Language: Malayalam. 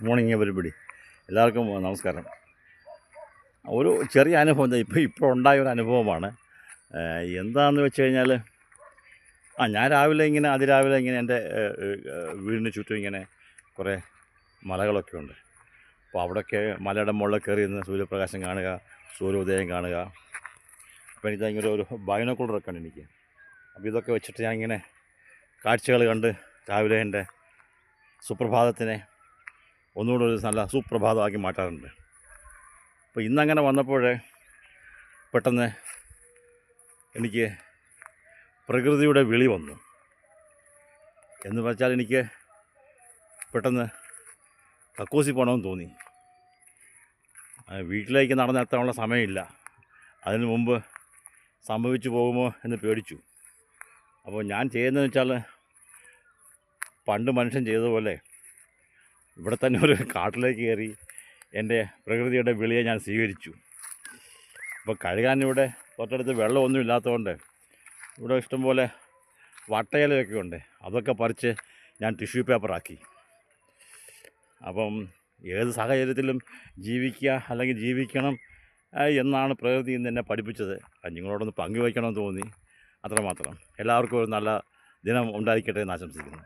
Morning everybody. എല്ലാവർക്കും നമസ്കാരം. ഒരു ചെറിയ അനുഭവം ഇപ്പോൾ ഉണ്ടായ ഒരു അനുഭവമാണ്. എന്താണെന്ന് വെച്ച് കഴിഞ്ഞാൽ, ഞാൻ അതിരാവിലെ ഇങ്ങനെ എൻ്റെ വീടിന് ചുറ്റും ഇങ്ങനെ കുറേ മലകളൊക്കെ ഉണ്ട്. അപ്പോൾ അവിടെയൊക്കെ മലയുടെ മുകളിൽ കയറി നിന്ന് സൂര്യപ്രകാശം കാണുക, സൂര്യോദയം കാണുക. അപ്പോൾ എനിക്ക് ഇങ്ങനെ ഒരു ബൈനോക്കുലറൊക്കെ ഉണ്ട് എനിക്ക്. അപ്പോൾ ഇതൊക്കെ വെച്ചിട്ട് ഞാൻ ഇങ്ങനെ കാഴ്ചകൾ കണ്ട് രാവിലെ എൻ്റെ സുപ്രഭാതത്തിനെ ഒന്നുകൂടെ ഒരു നല്ല സുപ്രഭാതമാക്കി മാറ്റാറുണ്ട്. അപ്പോൾ ഇന്നങ്ങനെ വന്നപ്പോൾ പെട്ടെന്ന് എനിക്ക് പ്രകൃതിയുടെ വിളി വന്നു. എന്ന് വെച്ചാൽ എനിക്ക് പെട്ടെന്ന് കക്കൂസി പോകണമെന്ന് തോന്നി. വീട്ടിലേക്ക് നടന്നെത്താനുള്ള സമയമില്ല. അതിന് മുമ്പ് സംഭവിച്ചു പോകുമോ എന്ന് പേടിച്ചു. അപ്പോൾ ഞാൻ ചെയ്യുന്നതെന്ന് വെച്ചാൽ, പണ്ട് മനുഷ്യൻ ചെയ്തതുപോലെ ഇവിടെ തന്നെ ഒരു കാട്ടിലേക്ക് കയറി എൻ്റെ പ്രകൃതിയുടെ വിളിയെ ഞാൻ സ്വീകരിച്ചു. അപ്പോൾ കഴുകാനിവിടെ തൊട്ടടുത്ത് വെള്ളമൊന്നും ഇല്ലാത്തതുകൊണ്ട് ഇവിടെ ഇഷ്ടംപോലെ വട്ടയിലൊക്കെ ഉണ്ട്. അതൊക്കെ പറിച്ച് ഞാൻ ടിഷ്യൂ പേപ്പറാക്കി. അപ്പം ഏത് സാഹചര്യത്തിലും ജീവിക്കുക അല്ലെങ്കിൽ ജീവിക്കണം എന്നാണ് പ്രകൃതി ഇന്ന് എന്നെ പഠിപ്പിച്ചത്. നിങ്ങളോടൊന്ന് പങ്കുവയ്ക്കണമെന്ന് തോന്നി, അത്രമാത്രം. എല്ലാവർക്കും ഒരു നല്ല ദിനം ഉണ്ടായിരിക്കട്ടെ എന്ന് ആശംസിക്കുന്നു.